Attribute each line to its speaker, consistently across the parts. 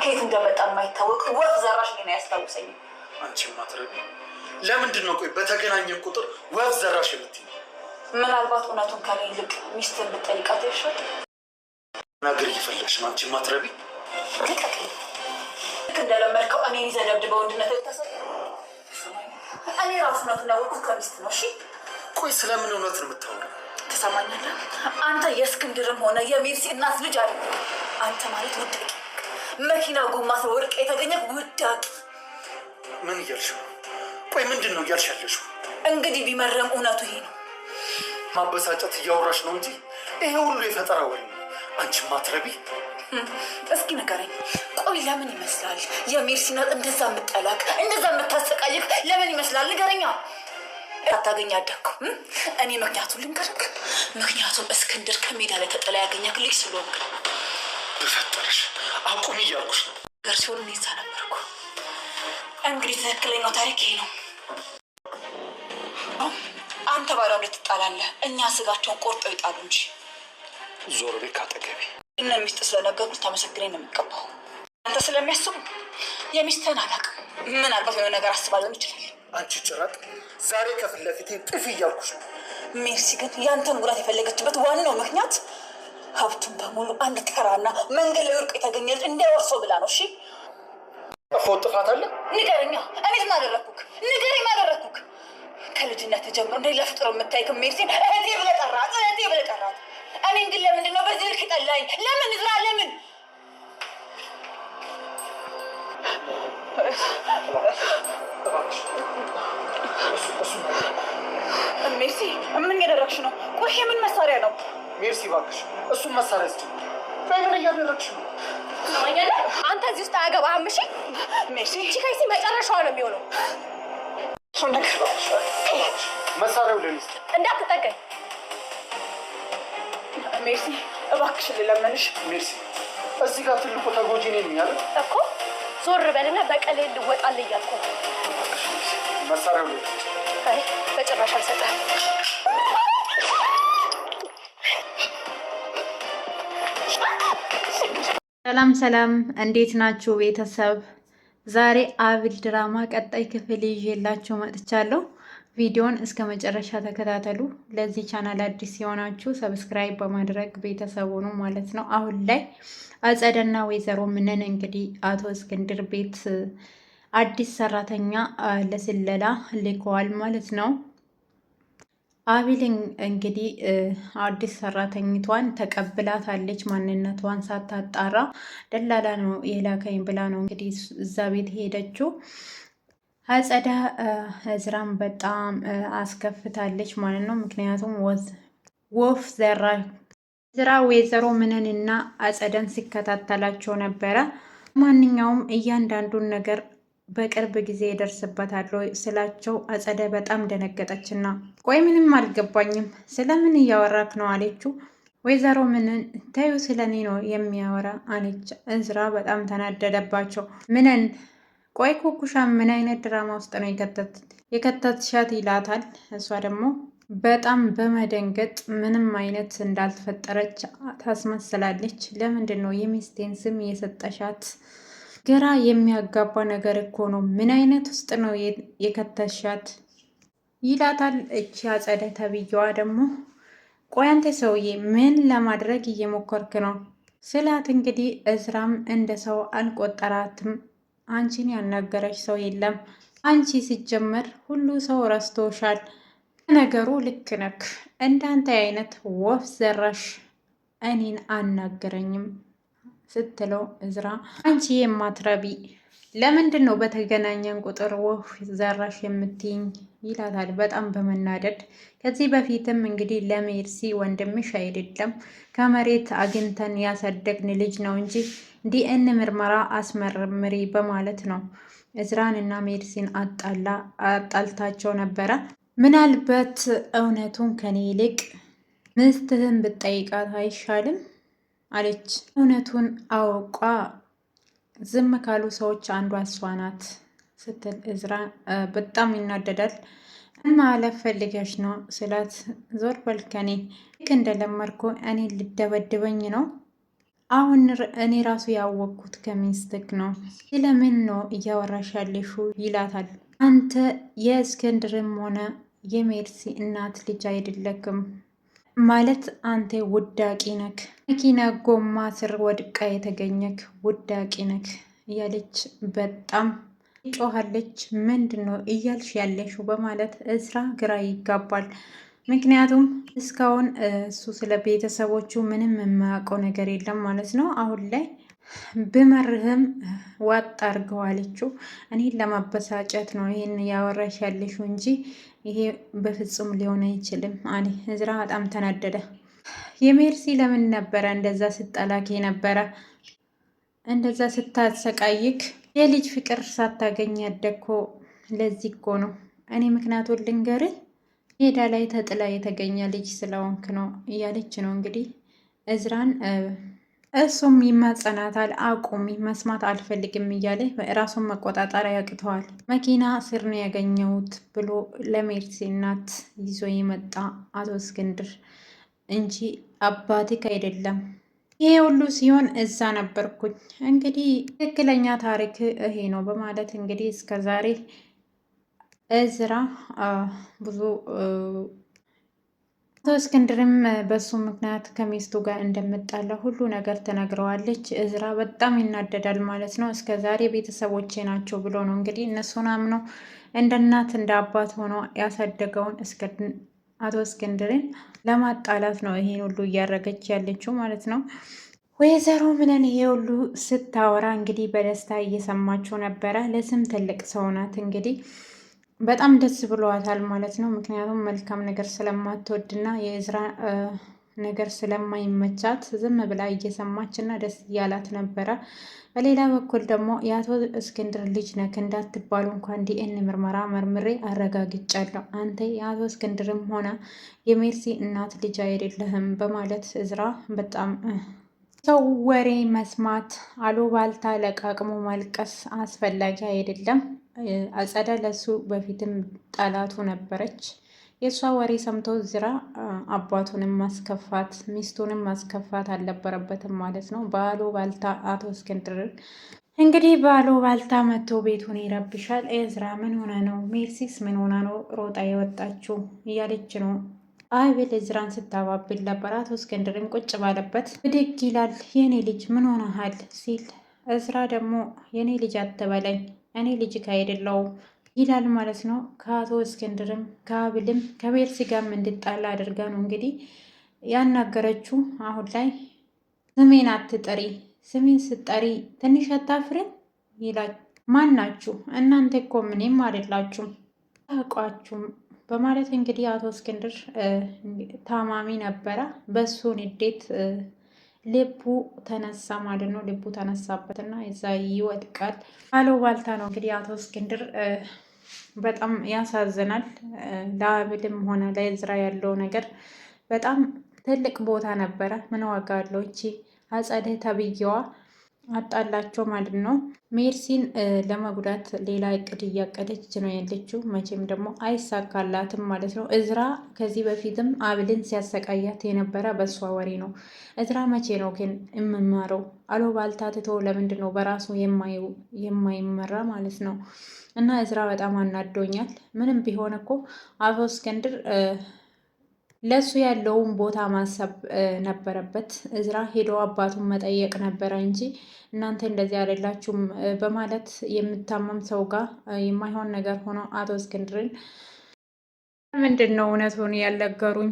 Speaker 1: ከየት እንደመጣ የማይታወቅ ወፍ ዘራሽ ነው ያስታውሰኝ።
Speaker 2: አንቺ ማትረቢ ለምንድን ነው ቆይ በተገናኘን ቁጥር ወፍ ዘራሽ የምትይኝ?
Speaker 1: ምናልባት እውነቱን ከኔ ይልቅ ሚስትን ብትጠይቃት ይሻል።
Speaker 2: ነገር እየፈለግሽ ነው አንቺ ማትረቢ።
Speaker 1: ልክ እንደለመድከው እኔን ይዘህ ደብድበህ ወንድነት ልታሰብ። እኔ ራሱ እውነቱን ያወቅሁት ከሚስት ነው። እሺ
Speaker 2: ቆይ ስለምን እውነት ነው የምታወራው?
Speaker 1: ትሰማኛለህ? አንተ የእስክንድርም ሆነ የሜርሲ እናት ልጅ አይደለም። አንተ ማለት ውዳቂ፣ መኪና ጎማ ወርቅ የተገኘ ውዳቂ።
Speaker 2: ምን እያልሽ ነው? ቆይ ምንድን ነው እያልሽ ያለሽው?
Speaker 1: እንግዲህ ቢመረም እውነቱ ይሄ ነው።
Speaker 2: ማበሳጨት እያወራሽ ነው እንጂ ይሄ ሁሉ የፈጠራ ወሬ ነው። አንቺ ማትረቢ።
Speaker 1: እስኪ ንገረኝ፣ ቆይ ለምን ይመስላል የሜርሲ እናት እንደዛ የምጠላክ እንደዛ የምታሰቃይክ? ለምን ይመስላል ንገረኛ። አታገኝ አደኩ እኔ ምክንያቱም ልንገርክ። ምክንያቱም እስክንድር ከሜዳ ላይ ተጥላ ያገኛክ ልጅ ስለሆንክ።
Speaker 2: በፈጠረሽ አቁም እያልኩሽ ነው።
Speaker 1: ገር ሲሆን እኔ እዛ ነበርኩ። እንግዲህ ትክክለኛው ታሪክ ይሄ ነው። አንተ ባሪያው ልትጣላለህ፣ እኛ ስጋቸውን ቆርጠው ይጣሉ እንጂ።
Speaker 2: ዞር ቤት ካጠገቤ።
Speaker 1: እነ ሚስት ስለነገሩት ተመሰግነኝ ነው የሚገባው። አንተ ስለሚያስቡ የሚስትህን አላውቅም። ምናልባት የሆነ ነገር አስባለሁ ይችላል።
Speaker 2: አንቺ ጭራቅ ዛሬ ከፊት ለፊቴ ጥፊ እያልኩሽ ነው።
Speaker 1: ሜርሲ ግን ያንተን ጉዳት የፈለገችበት ዋናው ምክንያት ሀብቱን በሙሉ አንድ ተራና መንገድ ላይ ወርቅ የተገኘ ልጅ እንዳይወርሰው ብላ ነው። እሺ
Speaker 2: ጠፋው ጥፋት አለ?
Speaker 1: ንገረኛ። እኔ ምን አደረግኩክ? ንገረኝ፣ ምን አደረግኩክ? ከልጅነት ጀምሮ እንደ ለፍጥሮ የምታይክ ሜርሲን እህቴ ብለህ ጠራት፣ እህቴ ብለህ ጠራት። እኔን ግን ለምንድን ነው በዚህ ልክ ጠላኝ? ለምን ዝራ? ለምን ሜርሲ ምን ያደረግሽ ነው? ቆይ ምን መሳሪያ ነው?
Speaker 2: ሜርሲ እባክሽ እሱን መሳሪያ ስጭ። ምን እያደረግሽ ነው?
Speaker 3: አንተ እዚህ ውስጥ አያገባህም። እሺ
Speaker 1: ሜርሲ
Speaker 3: ቺካይሲ መጨረሻዋ ነው የሚሆነው።
Speaker 2: መሳሪያው ለሚስት
Speaker 3: እንዳትጠቀኝ
Speaker 1: ሜርሲ እባክሽ ልለምንሽ።
Speaker 2: ሜርሲ እዚህ ጋር ትልቁ ተጎጂ ነኝ ያለ
Speaker 3: እኮ ዞር በልና በቀሌ ልወጣል እያልኩ ነው።
Speaker 2: መሳሪያው ለሚስት
Speaker 3: አይ በጭራሽ አልሰጠህም።
Speaker 4: ሰላም ሰላም፣ እንዴት ናችሁ ቤተሰብ? ዛሬ አቤል ድራማ ቀጣይ ክፍል ይዤላችሁ መጥቻለሁ። ቪዲዮን እስከ መጨረሻ ተከታተሉ። ለዚህ ቻናል አዲስ የሆናችሁ ሰብስክራይብ በማድረግ ቤተሰቡ ነው ማለት ነው። አሁን ላይ አጸደና ወይዘሮ ምነን እንግዲህ አቶ እስክንድር ቤት አዲስ ሰራተኛ ለስለላ ልከዋል ማለት ነው። አቤል እንግዲህ አዲስ ሰራተኝቷን ተቀብላታለች። ማንነቷን ሳታጣራ ደላላ ነው የላከኝ ብላ ነው እንግዲህ እዛ ቤት ሄደችው። አጸዳ እዝራን በጣም አስከፍታለች ማለት ነው። ምክንያቱም ወፍ ዘራ እዝራ ወይዘሮ ምንንና አጸደን ሲከታተላቸው ነበረ። ማንኛውም እያንዳንዱን ነገር በቅርብ ጊዜ ይደርስበታል ስላቸው አጸደ በጣም ደነገጠችና ቆይ ምንም አልገባኝም፣ ስለምን እያወራክ ነው አለችው። ወይዘሮ ምንን ታዩ ስለኔ ነው የሚያወራ አለች። እዝራ በጣም ተናደደባቸው። ምንን ቆይ ኩኩሻ ምን አይነት ድራማ ውስጥ ነው የከተትሻት ይላታል። እሷ ደግሞ በጣም በመደንገጥ ምንም አይነት እንዳልተፈጠረች ታስመስላለች። ለምንድን ነው የሚስቴን ስም የሰጠሻት? ግራ የሚያጋባ ነገር እኮ ነው። ምን አይነት ውስጥ ነው የከተሻት ይላታል። እቺ አጸደ ተብዬዋ ደግሞ ቆይ አንተ ሰውዬ ምን ለማድረግ እየሞከርክ ነው ስላት፣ እንግዲህ እዝራም እንደ ሰው አልቆጠራትም። አንቺን ያናገረች ሰው የለም። አንቺ ሲጀመር ሁሉ ሰው ረስቶሻል። ነገሩ ልክ ነክ። እንዳንተ አይነት ወፍ ዘራሽ እኔን አናገረኝም ስትለው እዝራ አንቺ የማትረቢ ለምንድን ነው በተገናኘን ቁጥር ወፍ ዘራሽ የምትይኝ ይላታል በጣም በመናደድ። ከዚህ በፊትም እንግዲህ ለሜርሲ ወንድምሽ አይደለም ከመሬት አግኝተን ያሳደግን ልጅ ነው እንጂ ዲኤን ምርመራ አስመርምሪ በማለት ነው እዝራን እና ሜርሲን አጣልታቸው ነበረ። ምናልባት እውነቱን ከኔ ይልቅ ምስትህን ብጠይቃት አይሻልም አለች። እውነቱን አውቋ ዝም ካሉ ሰዎች አንዷ እሷ ናት ስትል እዝራ በጣም ይናደዳል። ማለፍ ፈልገሽ ነው ስላት ዞር በል ከኔ ልክ እንደለመድኩ እኔ ልደበድበኝ ነው አሁን እኔ ራሱ ያወቅኩት ከሚስትክ ነው። ስለምን ነው እያወራሽ ያለሽው ይላታል። አንተ የእስክንድርም ሆነ የሜርሲ እናት ልጅ አይደለክም ማለት አንተ ውዳቂ ነክ፣ መኪና ጎማ ስር ወድቃ የተገኘክ ውዳቂ ነክ እያለች በጣም ጮኋለች። ምንድን ነው እያልሽ ያለሽው በማለት እዝራ ግራ ይጋባል። ምክንያቱም እስካሁን እሱ ስለ ቤተሰቦቹ ምንም የማያውቀው ነገር የለም ማለት ነው። አሁን ላይ ብመርህም ዋጥ አድርገዋለችው። እኔን ለማበሳጨት ነው ይህን ያወራሽ ያለሽው እንጂ ይሄ በፍጹም ሊሆን አይችልም አለ እዝራ። በጣም ተናደደ። የሜርሲ ለምን ነበረ እንደዛ ስጠላክ ነበረ እንደዛ ስታሰቃይክ የልጅ ፍቅር ሳታገኝ ያደግኮ ለዚህ እኮ ነው። እኔ ምክንያቱን ልንገርህ ሜዳ ላይ ተጥላ የተገኘ ልጅ ስለሆንክ ነው እያለች ነው እንግዲህ እዝራን። እሱም ይማጸናታል። አቁሚ መስማት አልፈልግም እያለ ራሱን መቆጣጠር ያቅተዋል። መኪና ስር ነው ያገኘሁት ብሎ ለሜርሲ እናት ይዞ የመጣ አቶ እስክንድር እንጂ አባትክ አይደለም። ይሄ ሁሉ ሲሆን እዛ ነበርኩኝ። እንግዲህ ትክክለኛ ታሪክ ይሄ ነው በማለት እንግዲህ እስከ ዛሬ እዝራ ብዙ አቶ እስክንድርም በሱ ምክንያት ከሚስቱ ጋር እንደምጣላ ሁሉ ነገር ተነግረዋለች። እዝራ በጣም ይናደዳል ማለት ነው። እስከ ዛሬ ቤተሰቦቼ ናቸው ብሎ ነው እንግዲህ እነሱን አምኖ እንደ እናት እንደ አባት ሆኖ ያሳደገውን አቶ እስክንድርን ለማጣላት ነው ይሄን ሁሉ እያደረገች ያለችው ማለት ነው። ወይዘሮ ምንን ይሄ ሁሉ ስታወራ እንግዲህ በደስታ እየሰማችው ነበረ። ለስም ትልቅ ሰው ናት እንግዲህ በጣም ደስ ብሏታል ማለት ነው። ምክንያቱም መልካም ነገር ስለማትወድና የእዝራ ነገር ስለማይመቻት ዝም ብላ እየሰማች እና ደስ እያላት ነበረ። በሌላ በኩል ደግሞ የአቶ እስክንድር ልጅ ነክ እንዳትባሉ እንኳን ዲኤን ምርመራ መርምሬ አረጋግጫለሁ። አንተ የአቶ እስክንድርም ሆነ የሜርሲ እናት ልጅ አይደለህም በማለት እዝራ በጣም ሰው ወሬ መስማት አሉባልታ ለቃቅሞ ማልቀስ አስፈላጊ አይደለም። አጸደ ለሱ በፊትም ጠላቱ ነበረች። የእሷ ወሬ ሰምቶ እዝራ አባቱንም ማስከፋት ሚስቱንም ማስከፋት አልነበረበትም ማለት ነው። በአሉባልታ አቶ እስክንድር እንግዲህ በአሉባልታ መጥቶ ቤቱን ይረብሻል። እዝራ ምን ሆነ ነው? ሜርሲስ ምን ሆና ነው ሮጣ የወጣችው እያለች ነው አቤል እዝራን ስታባብል ነበር። አቶ እስክንድርም ቁጭ ባለበት ብድግ ይላል። የኔ ልጅ ምን ሆነሃል ሲል እዝራ ደግሞ የኔ ልጅ አትበለኝ እኔ ልጅ ካይደለውም ይላል ማለት ነው። ከአቶ እስክንድርም ከአብልም ከሜርሲ ጋርም እንድጣላ አድርጋ ነው እንግዲህ ያናገረችው። አሁን ላይ ስሜን አትጠሪ፣ ስሜን ስጠሪ ትንሽ አታፍርም ይላል። ማን ናችሁ እናንተ? እኮ ምንም አይደላችሁም ታውቋችሁም በማለት እንግዲህ አቶ እስክንድር ታማሚ ነበረ። በሱ ንዴት ልቡ ተነሳ ማለት ነው። ልቡ ተነሳበትና እዛ ይወድቃል። አሉባልታ ነው እንግዲህ አቶ እስክንድር በጣም ያሳዝናል። ለአብልም ሆነ ለእዝራ ያለው ነገር በጣም ትልቅ ቦታ ነበረ። ምን ዋጋ አለው? እቺ አጸደ ተብዬዋ አጣላቸው ማለት ነው። ሜርሲን ለመጉዳት ሌላ እቅድ እያቀደች ነው ያለችው። መቼም ደግሞ አይሳካላትም ማለት ነው። እዝራ ከዚህ በፊትም አብልን ሲያሰቃያት የነበረ በእሷ ወሬ ነው። እዝራ መቼ ነው ግን የምማረው? አሉባልታ ትቶ ለምንድን ነው በራሱ የማይመራ ማለት ነው? እና እዝራ በጣም አናዶኛል። ምንም ቢሆን እኮ አቶ እስክንድር ለሱ ያለውን ቦታ ማሰብ ነበረበት። እዝራ ሄዶ አባቱን መጠየቅ ነበረ እንጂ እናንተ እንደዚህ አይደላችሁም በማለት የምታመም ሰው ጋር የማይሆን ነገር ሆኖ አቶ እስክንድርን ምንድን ነው እውነቱን ያልነገሩኝ?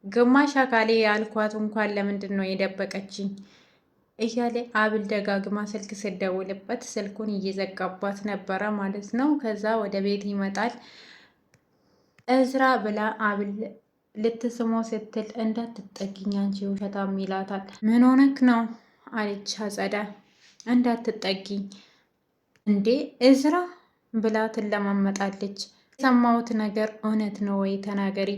Speaker 4: ግማሽ አካሌ ያልኳት እንኳን ለምንድን ነው የደበቀችኝ? እያለ አብል ደጋግማ ስልክ ስደውልበት ስልኩን እየዘጋባት ነበረ ማለት ነው። ከዛ ወደ ቤት ይመጣል። እዝራ ብላ አብል ልትስሞ ስትል እንዳትጠጊኝ አንቺ ውሸታም ይላታል። ምን ሆነክ ነው አለች አጸደ። እንዳትጠጊኝ እንዴ እዝራ ብላ ትለማመጣለች። የሰማሁት ነገር እውነት ነው ወይ ተናገሪ፣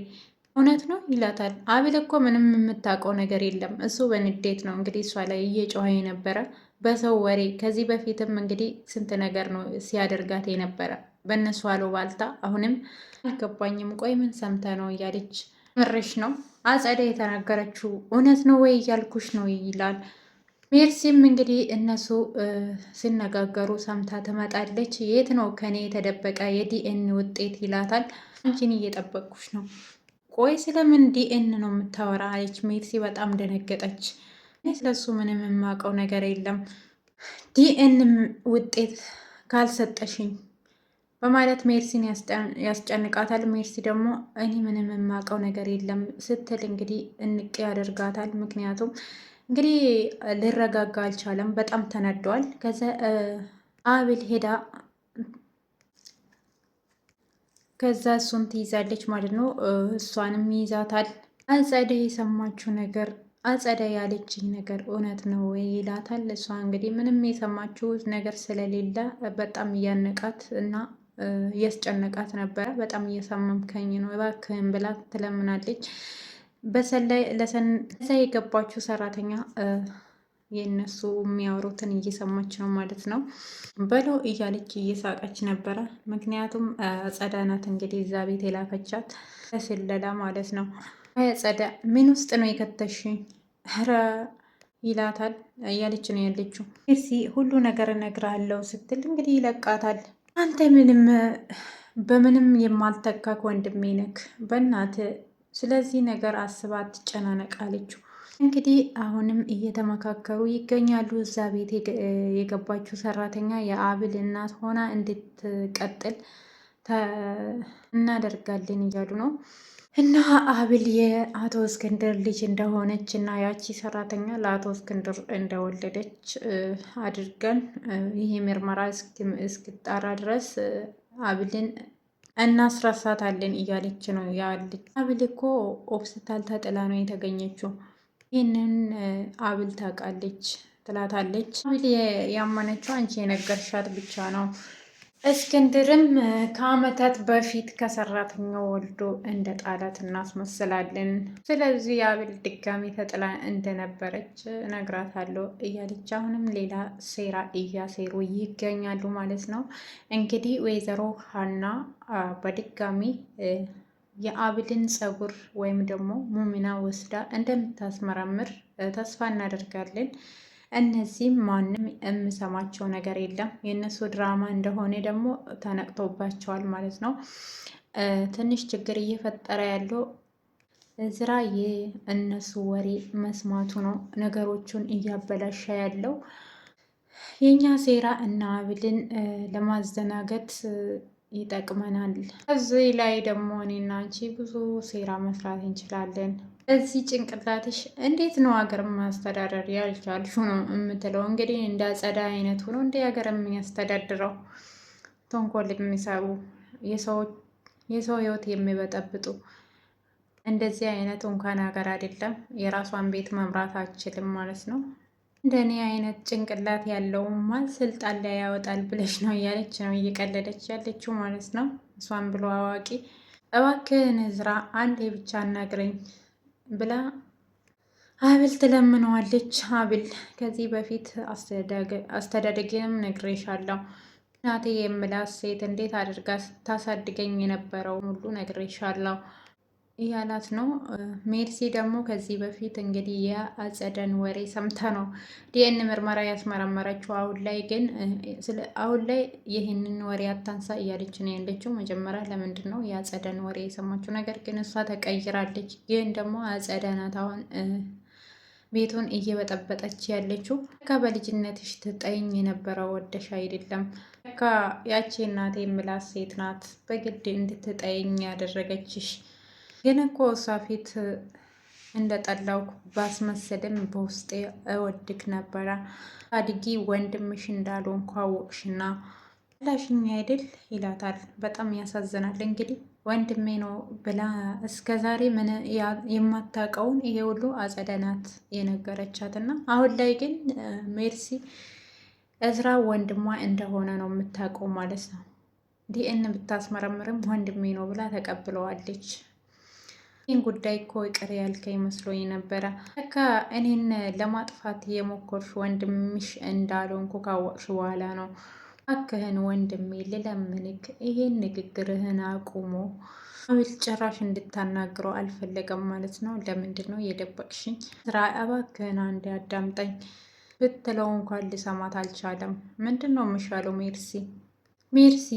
Speaker 4: እውነት ነው ይላታል። አብል እኮ ምንም የምታውቀው ነገር የለም። እሱ በንዴት ነው እንግዲህ እሷ ላይ እየጮኸ የነበረ በሰው ወሬ። ከዚህ በፊትም እንግዲህ ስንት ነገር ነው ሲያደርጋት የነበረ በእነሱ አሉባልታ። አሁንም አልገባኝም፣ ቆይ ምን ሰምተ ነው እያለች ምርሽ ነው አጸደ የተናገረችው እውነት ነው ወይ እያልኩሽ ነው ይላል። ሜርሲም እንግዲህ እነሱ ሲነጋገሩ ሰምታ ትመጣለች። የት ነው ከኔ የተደበቀ የዲኤን ውጤት ይላታል። አንቺን እየጠበቅኩሽ ነው። ቆይ ስለምን ዲኤን ነው የምታወራ አለች ሜርሲ። በጣም ደነገጠች። ስለሱ ምንም የማውቀው ነገር የለም ዲኤን ውጤት ካልሰጠሽኝ በማለት ሜርሲን ያስጨንቃታል። ሜርሲ ደግሞ እኔ ምንም የማውቀው ነገር የለም ስትል እንግዲህ እንቅ ያደርጋታል። ምክንያቱም እንግዲህ ሊረጋጋ አልቻለም። በጣም ተነዷል። ከዛ አብል ሄዳ ከዛ እሱን ትይዛለች ማለት ነው። እሷንም ይይዛታል። አጸደ የሰማችው ነገር አጸደ ያለችኝ ነገር እውነት ነው ወይ ይላታል። እሷ እንግዲህ ምንም የሰማችው ነገር ስለሌለ በጣም እያነቃት እና እያስጨነቃት ነበረ። በጣም እየሰማምከኝ ነው እባክህን ብላ ትለምናለች። ለዛ የገባችው ሰራተኛ የእነሱ የሚያወሩትን እየሰማች ነው ማለት ነው። በለው እያለች እየሳቀች ነበረ። ምክንያቱም ጸዳ ናት እንግዲህ እዛ ቤት የላከቻት ለስለላ ማለት ነው። ጸዳ ምን ውስጥ ነው የከተሽኝ? ኧረ ይላታል። እያለች ነው ያለችው። ሜርሲ ሁሉ ነገር እነግርሃለሁ ስትል እንግዲህ ይለቃታል። አንተ በምንም የማልተካክ ወንድሜ ነክ በእናትህ ስለዚህ ነገር አስባ አትጨናነቅ አለችው። እንግዲህ አሁንም እየተመካከሩ ይገኛሉ። እዛ ቤት የገባችው ሰራተኛ የአብል እናት ሆና እንድትቀጥል እናደርጋለን እያሉ ነው። እና አብል የአቶ እስክንድር ልጅ እንደሆነች እና ያቺ ሰራተኛ ለአቶ እስክንድር እንደወለደች አድርገን ይሄ ምርመራ እስክጣራ ድረስ አብልን እናስረሳታለን እያለች ነው ያለች። አብል እኮ ሆስፒታል ተጥላ ነው የተገኘችው። ይህንን አብል ታውቃለች ትላታለች። አብል ያመነችው አንቺ የነገርሻት ብቻ ነው። እስክንድርም ከአመታት በፊት ከሰራተኛው ወልዶ እንደ ጣላት እናስመስላለን። ስለዚህ አብል ድጋሚ ተጥላ እንደነበረች እነግራታለሁ እያለች አሁንም ሌላ ሴራ እያሴሩ ይገኛሉ ማለት ነው። እንግዲህ ወይዘሮ ሀና በድጋሚ የአብልን ፀጉር ወይም ደግሞ ሙሚና ወስዳ እንደምታስመረምር ተስፋ እናደርጋለን። እነዚህም ማንም የምሰማቸው ነገር የለም። የእነሱ ድራማ እንደሆነ ደግሞ ተነቅቶባቸዋል ማለት ነው። ትንሽ ችግር እየፈጠረ ያለው እዝራ የእነሱ ወሬ መስማቱ ነው ነገሮቹን እያበላሻ ያለው። የእኛ ሴራ እና አብልን ለማዘናገት ይጠቅመናል። እዚህ ላይ ደግሞ እኔና አንቺ ብዙ ሴራ መስራት እንችላለን። እዚህ ጭንቅላትሽ እንዴት ነው ሀገር ማስተዳደር ያልቻልሽው ነው የምትለው። እንግዲህ እንደ አጸዳ አይነት ሆኖ እንደ ሀገር የሚያስተዳድረው ተንኮል የሚሰሩ የሰው ህይወት የሚበጠብጡ እንደዚህ አይነት እንኳን ሀገር አይደለም የራሷን ቤት መምራት አችልም ማለት ነው። እንደኔ አይነት ጭንቅላት ያለውማ ስልጣን ላይ ያወጣል ብለሽ ነው እያለች ነው እየቀለደች ያለችው ማለት ነው። እሷን ብሎ አዋቂ እባክህን እዝራ አንዴ ብቻ አናግረኝ ብላ አብል ትለምነዋለች። አብል ከዚህ በፊት አስተዳደግንም ነግሬሻለሁ፣ እናቴ የምላት ሴት እንዴት አድርጋ ስታሳድገኝ የነበረው ሁሉ ነግሬሻለሁ እያላት ነው። ሜርሲ ደግሞ ከዚህ በፊት እንግዲህ የአጸደን ወሬ ሰምታ ነው ዲኤን ምርመራ ያስመረመረችው። አሁን ላይ ይህንን ወሬ አታንሳ እያለች ነው ያለችው። መጀመሪያ ለምንድን ነው የአጸደን ወሬ የሰማችው? ነገር ግን እሷ ተቀይራለች። ግን ደግሞ አጸደ ናት አሁን ቤቱን እየበጠበጠች ያለችው። በልጅነትሽ ትጠይኝ የነበረው ወደሽ አይደለም ያቺ እናቴ የምላት ሴት ናት በግድ እንድትጠይኝ ያደረገችሽ። ግን እኮ እሷ ፊት እንደጠላው ባስመስልም በውስጤ እወድክ ነበረ። አድጊ ወንድምሽ እንዳልሆንኩ አወቅሽና ላሽኛ አይደል ይላታል። በጣም ያሳዝናል። እንግዲህ ወንድሜ ነው ብላ እስከ ዛሬ ምን የማታውቀውን ይሄ ሁሉ አጸደ ናት የነገረቻት እና አሁን ላይ ግን ሜርሲ እዝራ ወንድሟ እንደሆነ ነው የምታውቀው ማለት ነው። ዲኤን ብታስመረምርም ወንድሜ ነው ብላ ተቀብለዋለች። ይህን ጉዳይ እኮ ይቅር ያልከኝ መስሎኝ ነበረ። ለካ እኔን ለማጥፋት የሞከርሽ ወንድምሽ እንዳልሆንኩ ካወቅሽ በኋላ ነው። እባክህን ወንድሜ ልለምንክ፣ ይሄን ንግግርህን አቁሞ። አቤል ጭራሽ እንድታናግረው አልፈለገም ማለት ነው። ለምንድን ነው የደበቅሽኝ? ስራ እባክህን አንዴ አዳምጠኝ። ብትለው እንኳን ሊሰማት አልቻለም። ምንድን ነው የሚሻለው? ሜርሲ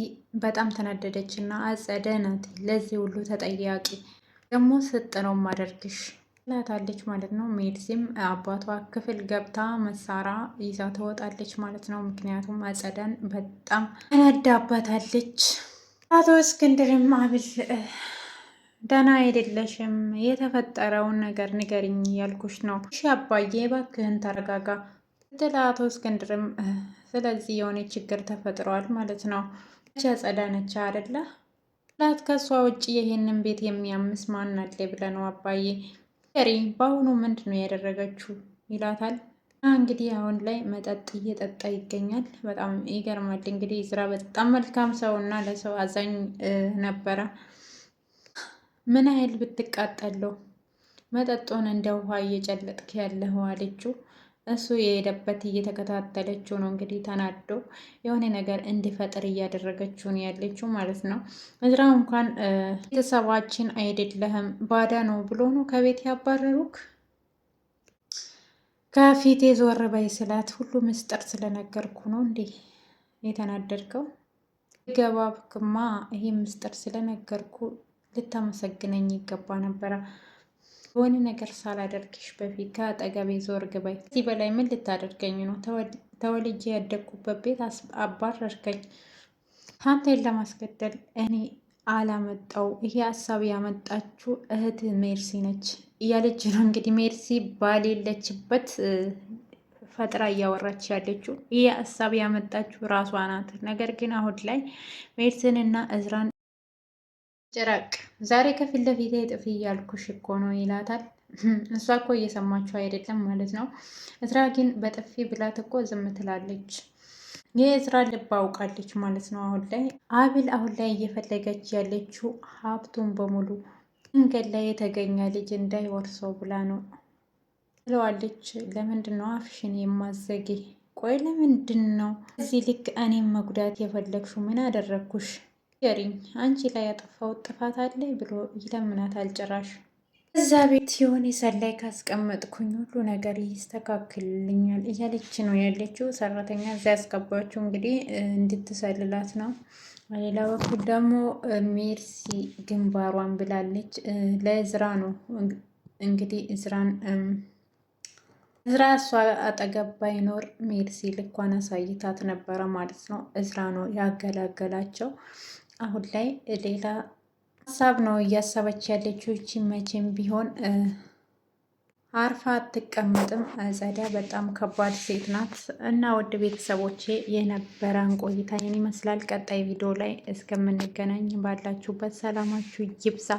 Speaker 4: በጣም ተናደደች እና አጸደ ናት ለዚህ ሁሉ ተጠያቂ ደግሞ ስጥ ነው ማደርግሽ ላታለች ማለት ነው። ሜርሲም አባቷ ክፍል ገብታ መሳሪያ ይዛ ትወጣለች ማለት ነው። ምክንያቱም አጸዳን በጣም ተናዳባታለች። አቶ እስክንድርም አብል ደህና አይደለሽም፣ የተፈጠረውን ነገር ንገሪኝ ያልኩሽ ነው። እሺ አባዬ እባክህን ተረጋጋ ስትል አቶ እስክንድርም ስለዚህ የሆነ ችግር ተፈጥሯል ማለት ነው። አጸዳ ነች አይደለ ላት ከሷ ውጭ ይሄንን ቤት የሚያምስ ማን አለ ብለህ ነው አባዬ ገሪ በአሁኑ ምንድን ነው ያደረገችው ይላታል። እንግዲህ አሁን ላይ መጠጥ እየጠጣ ይገኛል። በጣም ይገርማል። እንግዲህ እዝራ በጣም መልካም ሰው እና ለሰው አዛኝ ነበረ። ምን ያህል ብትቃጠለው መጠጡን እንደ ውሃ እየጨለጥክ ያለህ አለችው። እሱ የሄደበት እየተከታተለችው ነው። እንግዲህ ተናዶ የሆነ ነገር እንዲፈጥር እያደረገችው ነው ያለችው ማለት ነው። እዝራ እንኳን ቤተሰባችን አይደለህም ባዳ ነው ብሎ ነው ከቤት ያባረሩክ። ከፊቴ ዞር በይ ስላት ሁሉ ምስጢር ስለነገርኩ ነው እንዴ የተናደድከው? ገባብክማ ይሄ ምስጢር ስለነገርኩ ልታመሰግነኝ ይገባ ነበረ። የሆነ ነገር ሳላደርግሽ በፊት ከአጠገቤ ዞር ግበይ። እዚህ በላይ ምን ልታደርገኝ ነው? ተወልጄ ያደግኩበት ቤት አባረርከኝ። አንተን ለማስገደል እኔ አላመጣው። ይሄ ሀሳብ ያመጣችው እህት ሜርሲ ነች እያለች ነው እንግዲህ። ሜርሲ ባሌለችበት ፈጥራ እያወራች ያለችው ይህ ሀሳብ ያመጣችው ራሷ ናት። ነገር ግን አሁን ላይ ሜርሲንና እዝራን ጭራቅ ዛሬ ከፊት ለፊት ጥፊ እያልኩሽ እኮ ነው ይላታል። እሷ እኮ እየሰማችሁ አይደለም ማለት ነው። እዝራ ግን በጥፊ ብላት እኮ ዝም ትላለች። የእዝራ ልብ አውቃለች ማለት ነው። አሁን ላይ አብል አሁን ላይ እየፈለገች ያለችው ሀብቱን በሙሉ መንገድ ላይ የተገኘ ልጅ እንዳይወርሰው ብላ ነው ትለዋለች። ለምንድን ነው አፍሽን የማዘጊ? ቆይ ለምንድን ነው እዚህ ልክ እኔም መጉዳት የፈለግሽው? ምን አደረግኩሽ? ገሪኝ አንቺ ላይ ያጠፋሁት ጥፋት አለ ብሎ ይለምናታል። ጭራሽ እዛ ቤት የሆነ ሰላይ ካስቀመጥኩኝ ሁሉ ነገር ይስተካክልልኛል እያለች ነው ያለችው። ሰራተኛ እዛ ያስገባችው እንግዲህ እንድትሰልላት ነው። ሌላ በኩል ደግሞ ሜርሲ ግንባሯን ብላለች። ለእዝራ ነው እንግዲህ እዝራ እሷ አጠገብ ባይኖር ሜርሲ ልኳን አሳይታት ነበረ ማለት ነው። እዝራ ነው ያገላገላቸው። አሁን ላይ ሌላ ሀሳብ ነው እያሰበች ያለችው። ይቺ መቼም ቢሆን አርፋ አትቀመጥም። አጸዳ በጣም ከባድ ሴት ናት። እና ውድ ቤተሰቦቼ የነበረን ቆይታ ይህን ይመስላል። ቀጣይ ቪዲዮ ላይ እስከምንገናኝ ባላችሁበት ሰላማችሁ ይብዛ።